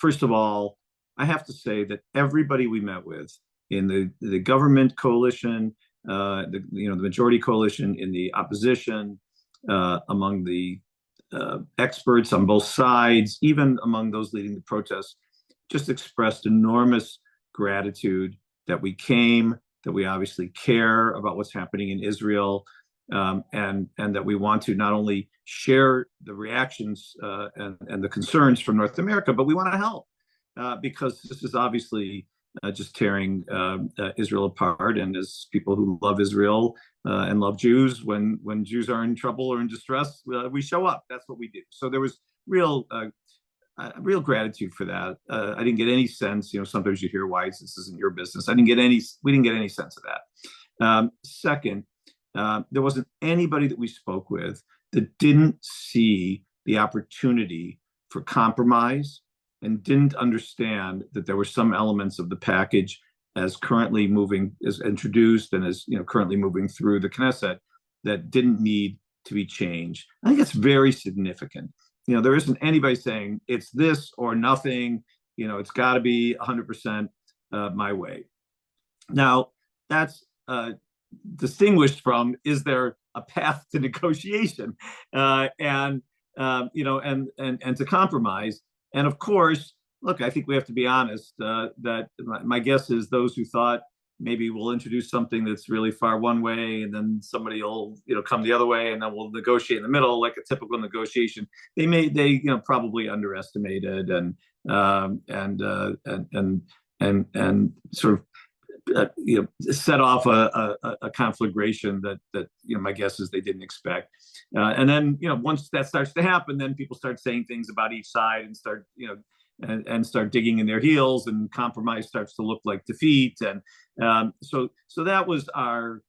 first of all, I have to say that everybody we met with in the government coalition, the majority coalition, in the opposition, among the experts on both sides, even among those leading the protests, just expressed enormous gratitude that we came, that we obviously care about what's happening in Israel, and that we want to not only share the reactions and the concerns from North America, but we want to help because this is obviously just tearing Israel apart. And as people who love Israel and love Jews, when Jews are in trouble or in distress, we show up. That's what we do. So there was real gratitude for that. I didn't get any sense. Sometimes you hear, "Why this isn't your business?" We didn't get any sense of that. Second, there wasn't anybody that we spoke with that didn't see the opportunity for compromise and didn't understand that there were some elements of the package as introduced and as currently moving through the Knesset that didn't need to be changed. I think it's very significant. There isn't anybody saying it's this or nothing. It's got to be 100% my way. Now, that's distinguished from, is there a path to negotiation and to compromise? And of course, look, I think we have to be honest that my guess is those who thought maybe we'll introduce something that's really far one way and then somebody will come the other way and then we'll negotiate in the middle like a typical negotiation. They probably underestimated and sort of set off a conflagration that my guess is they didn't expect. And then once that starts to happen, then people start saying things about each side and start and start digging in their heels, and compromise starts to look like defeat. And so that was our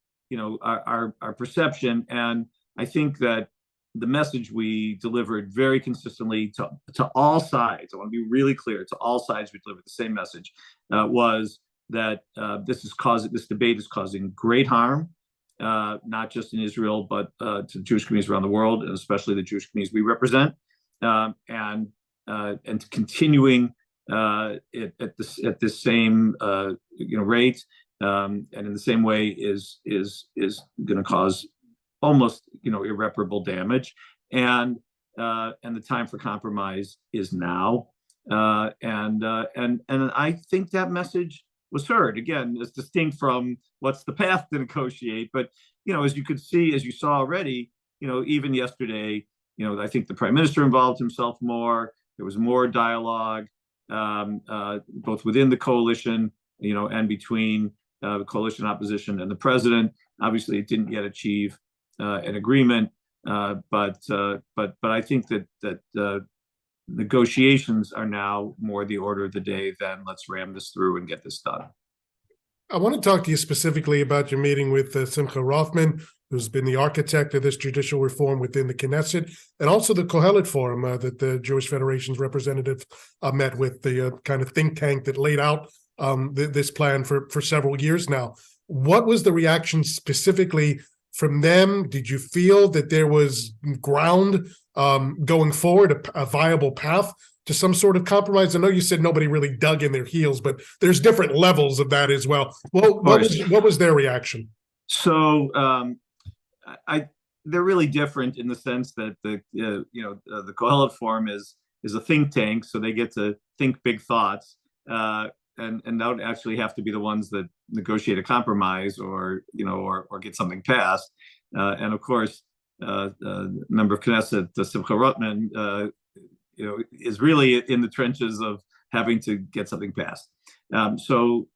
perception. And I think that the message we delivered very consistently to all sides, I want to be really clear, to all sides we delivered the same message, was that this debate is causing great harm, not just in Israel, but to Jewish communities around the world, and especially the Jewish communities we represent, and continuing at this same rate, and in the same way is going to cause almost irreparable damage. And the time for compromise is now. And I think that message was heard, again, as distinct from what's the path to negotiate. But, as you could see, as you saw already, even yesterday, I think the prime minister involved himself more. There was more dialogue, both within the coalition, and between the coalition opposition and the president. Obviously, it didn't yet achieve an agreement, but I think that negotiations are now more the order of the day than let's ram this through and get this done. I want to talk to you specifically about your meeting with Simcha Rothman, who's been the architect of this judicial reform within the Knesset, and also the Kohala Forum that the Jewish Federation's representative met with, the kind of think tank that laid out this plan for several years now. What was the reaction specifically from them? Did you feel that there was ground going forward, a viable path to some sort of compromise? I know you said nobody really dug in their heels, but there's different levels of that as well. What was their reaction? So they're really different in the sense that the Kohala Forum is a think tank, so they get to think big thoughts, and don't actually have to be the ones that negotiate a compromise or get something passed. And of course, member of Knesset, Simcha Rothman, is really in the trenches of having to get something passed. So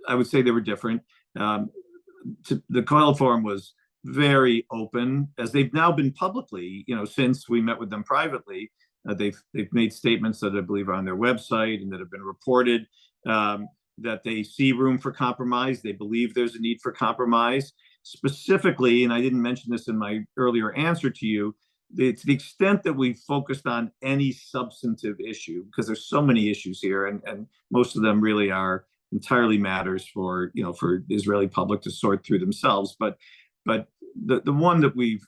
I would say they were different. The Kohala Forum was very open, as they've now been publicly, since we met with them privately. They've made statements that I believe are on their website and that have been reported, that they see room for compromise. They believe there's a need for compromise. Specifically, and I didn't mention this in my earlier answer to you, to the extent that we focused on any substantive issue, because there's so many issues here, and most of them really are entirely matters for the Israeli public to sort through themselves. But the one that we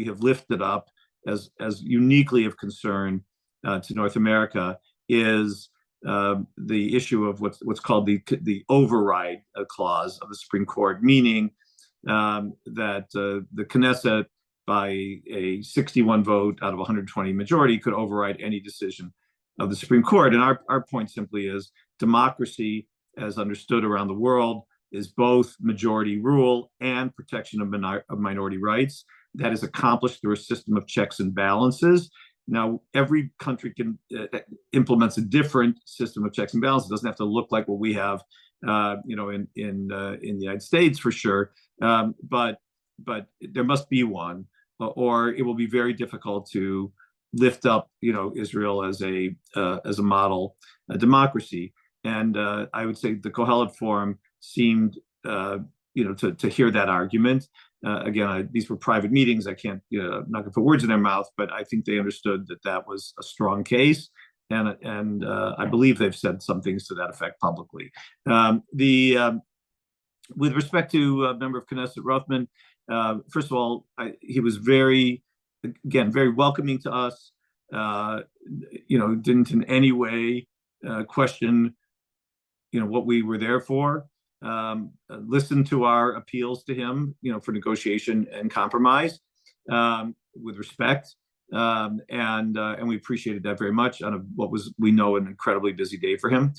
have lifted up as uniquely of concern to North America is the issue of what's called the override clause of the Supreme Court, meaning that the Knesset, by a 61 vote out of 120 majority, could override any decision of the Supreme Court. And our point simply is democracy, as understood around the world, is both majority rule and protection of minority rights. That is accomplished through a system of checks and balances. Now, every country implements a different system of checks and balances. It doesn't have to look like what we have, in the United States for sure. But there must be one, or it will be very difficult to lift up, Israel as a model democracy. And I would say the Kohala Forum seemed, to hear that argument. Again, these were private meetings. I can't, I'm not going to put words in their mouth, but I think they understood that that was a strong case. And I believe they've said some things to that effect publicly. With respect to member of Knesset Rothman, first of all, he was very welcoming to us. Didn't in any way question, what we were there for. Listened to our appeals to him, for negotiation and compromise, with respect, and we appreciated that very much on what was, we know, an incredibly busy day for him.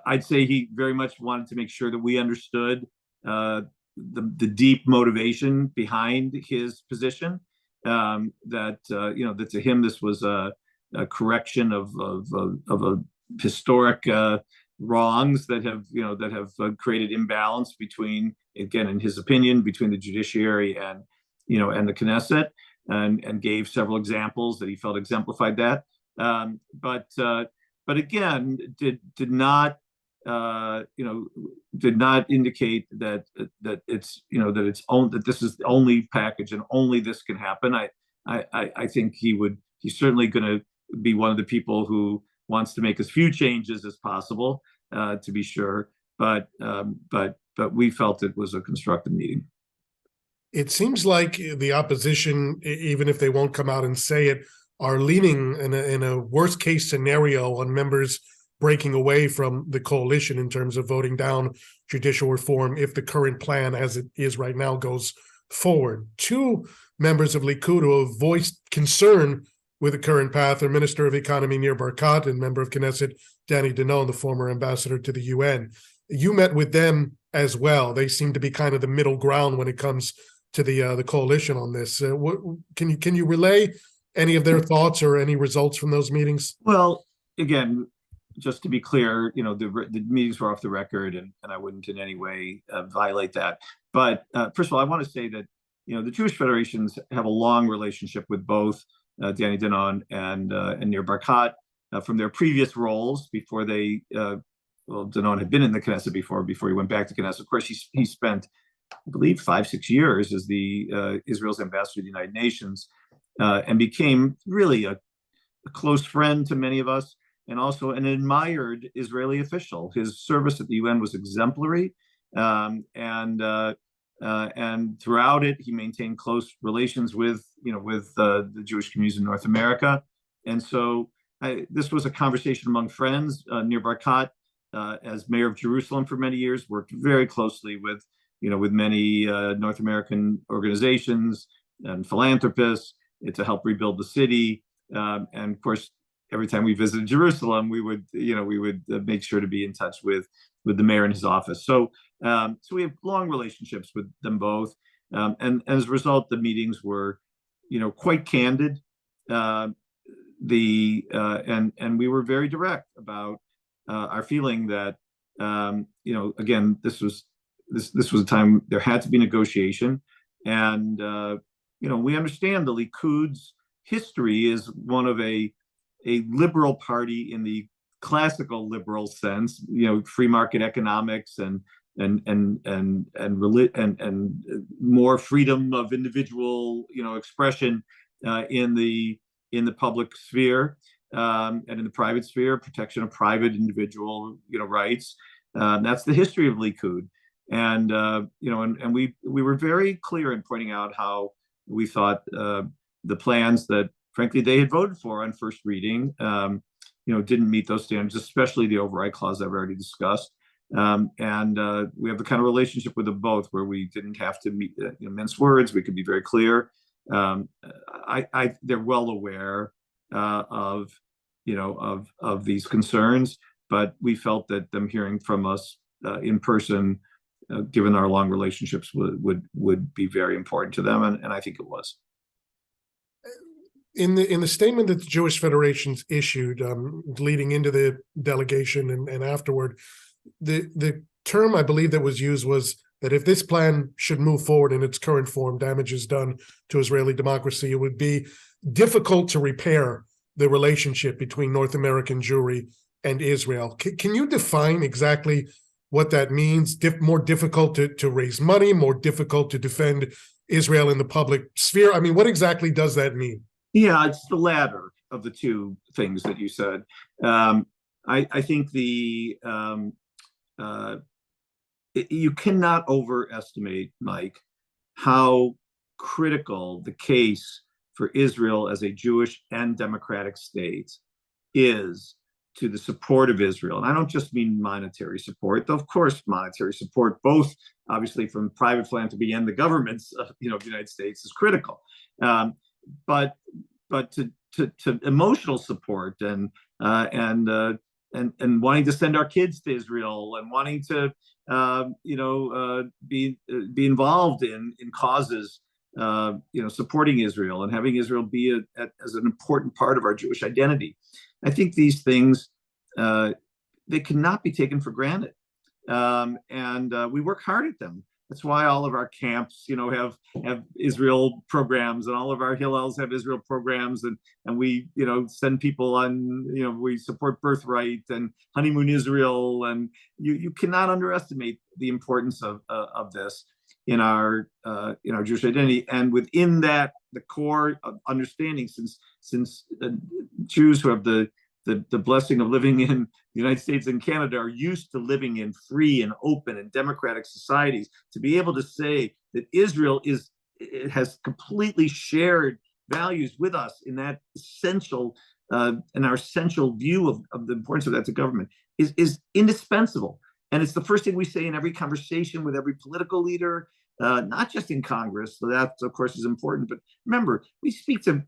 I'd say he very much wanted to make sure that we understood the deep motivation behind his position. That to him this was a correction of a historic wrongs that have created imbalance between, again, in his opinion, between the judiciary and the Knesset, and gave several examples that he felt exemplified that. But again, did not indicate that this is the only package and only this can happen. I think he's certainly going to be one of the people who wants to make as few changes as possible, to be sure. But we felt it was a constructive meeting. It seems like the opposition, even if they won't come out and say it, are leaning in a worst case scenario on members breaking away from the coalition in terms of voting down judicial reform if the current plan as it is right now goes forward. Two members of Likud who have voiced concern with the current path are Minister of Economy Nir Barkat and member of Knesset Danny Danon, the former ambassador to the UN. You met with them as well. They seem to be kind of the middle ground when it comes to the coalition on this. Can you relay any of their thoughts or any results from those meetings? Well, again, just to be clear, the meetings were off the record, and I wouldn't in any way violate that. But first of all, I want to say that the Jewish federations have a long relationship with both Danny Danon and Nir Barkat from their previous roles before they. Danon had been in the Knesset before he went back to Knesset. Of course, he spent, I believe, 5-6 years as the Israel's ambassador to the United Nations, and became really a close friend to many of us, and also an admired Israeli official. His service at the UN was exemplary, and throughout it, he maintained close relations with the Jewish communities in North America. And so this was a conversation among friends. Nir Barkat, as mayor of Jerusalem for many years, worked very closely with many North American organizations and philanthropists to help rebuild the city. And of course, every time we visited Jerusalem, we would make sure to be in touch with the mayor and his office. So we have long relationships with them both. And as a result, the meetings were, quite candid. And we were very direct about our feeling that, again, this was a time there had to be negotiation. And, we understand the Likud's history is one of a liberal party in the classical liberal sense, free market economics and more freedom of individual, expression in the public sphere and in the private sphere, protection of private individual, rights. That's the history of Likud, and we were very clear in pointing out how we thought the plans that, frankly, they had voted for on first reading, didn't meet those standards, especially the override clause I've already discussed. And we have the kind of relationship with them both where we didn't have to mince words. We could be very clear. They're well aware of these concerns, but we felt that them hearing from us in person, given our long relationships, would be very important to them, and I think it was. In the statement that the Jewish Federations issued leading into the delegation and afterward, the term I believe that was used was that if this plan should move forward in its current form, damage is done to Israeli democracy, it would be difficult to repair the relationship between North American Jewry and Israel. Can you define exactly what that means? More difficult to raise money, more difficult to defend Israel in the public sphere? I mean, what exactly does that mean? Yeah, it's the latter of the two things that you said. I think you cannot overestimate, Mike, how critical the case for Israel as a Jewish and democratic state is to the support of Israel. And I don't just mean monetary support, though, of course, monetary support, both obviously from private philanthropy and the governments of the United States, is critical. But to emotional support and wanting to send our kids to Israel and wanting to be involved in causes supporting Israel and having Israel be as an important part of our Jewish identity. I think these things they cannot be taken for granted, and we work hard at them. That's why all of our camps, have Israel programs, and all of our Hillels have Israel programs, and we, send people on, we support Birthright and Honeymoon Israel, and you cannot underestimate the importance of this in our Jewish identity, and within that, the core of understanding, since Jews who have the blessing of living in the United States and Canada are used to living in free and open and democratic societies, to be able to say that Israel has completely shared values with us in that essential in our essential view of the importance of that to government is indispensable. And it's the first thing we say in every conversation with every political leader, not just in Congress. So that, of course, is important. But remember, we speak to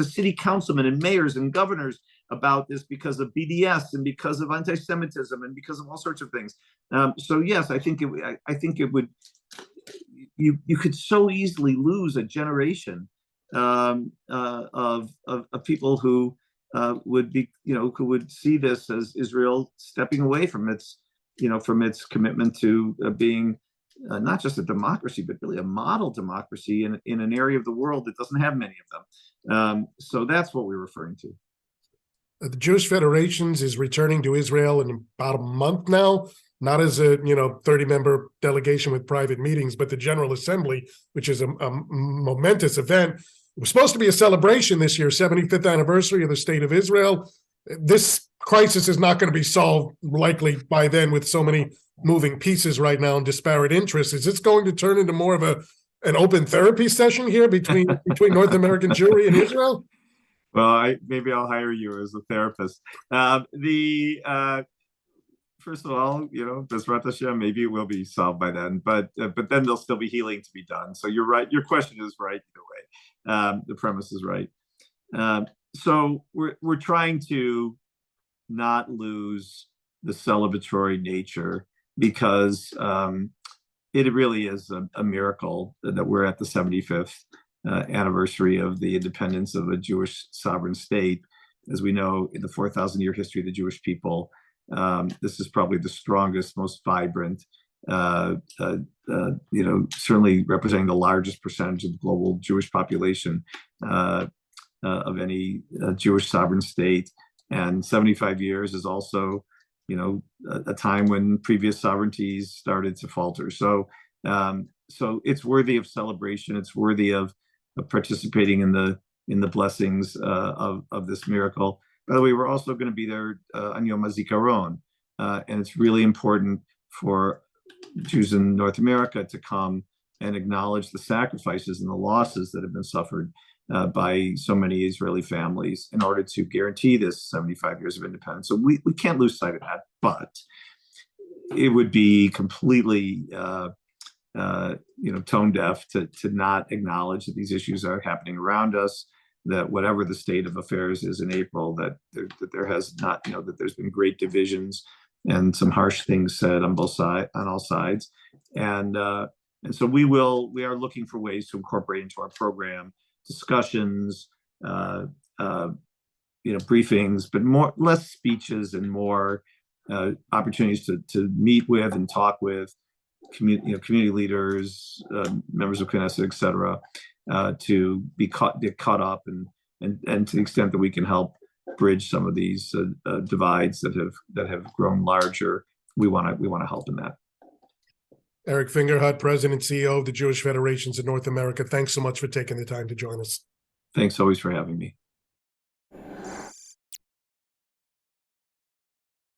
city councilmen and mayors and governors about this because of BDS and because of anti-Semitism and because of all sorts of things. So yes, I think it would. You could so easily lose a generation of people who would be, who would see this as Israel stepping away from its commitment to being not just a democracy, but really a model democracy in an area of the world that doesn't have many of them. So that's what we're referring to. The Jewish Federations is returning to Israel in about a month now, not as a 30-member delegation with private meetings, but the General Assembly, which is a momentous event. It was supposed to be a celebration this year, 75th anniversary of the State of Israel. This crisis is not going to be solved likely by then with so many moving pieces right now and disparate interests. Is this going to turn into more of an open therapy session here between North American Jewry and Israel? Well, maybe I'll hire you as a therapist. First of all, Bezrat Hashem, maybe it will be solved by then, but then there'll still be healing to be done. So you're right. Your question is right either way. The premise is right. So we're trying to not lose the celebratory nature because it really is a miracle that we're at the 75th anniversary of the independence of a Jewish sovereign state. As we know, in the 4,000-year history of the Jewish people, this is probably the strongest, most vibrant, certainly representing the largest percentage of the global Jewish population of any Jewish sovereign state. And 75 years is also, a time when previous sovereignties started to falter. So it's worthy of celebration. It's worthy of participating in the blessings of this miracle. By the way, we're also going to be there on Yom HaZikaron, and it's really important for Jews in North America to come and acknowledge the sacrifices and the losses that have been suffered by so many Israeli families in order to guarantee this 75 years of independence. So we can't lose sight of that, but it would be completely tone deaf to not acknowledge that these issues are happening around us, that whatever the state of affairs is in April, that there has not, that there's been great divisions and some harsh things said on all sides. And so we are looking for ways to incorporate into our program discussions, briefings, but less speeches and more opportunities to meet with and talk with community leaders, members of Knesset, et cetera, to get caught up and to the extent that we can help bridge some of these divides that have grown larger, we want to help in that. Eric Fingerhut, President and CEO of the Jewish Federations in North America. Thanks so much for taking the time to join us. Thanks always for having me.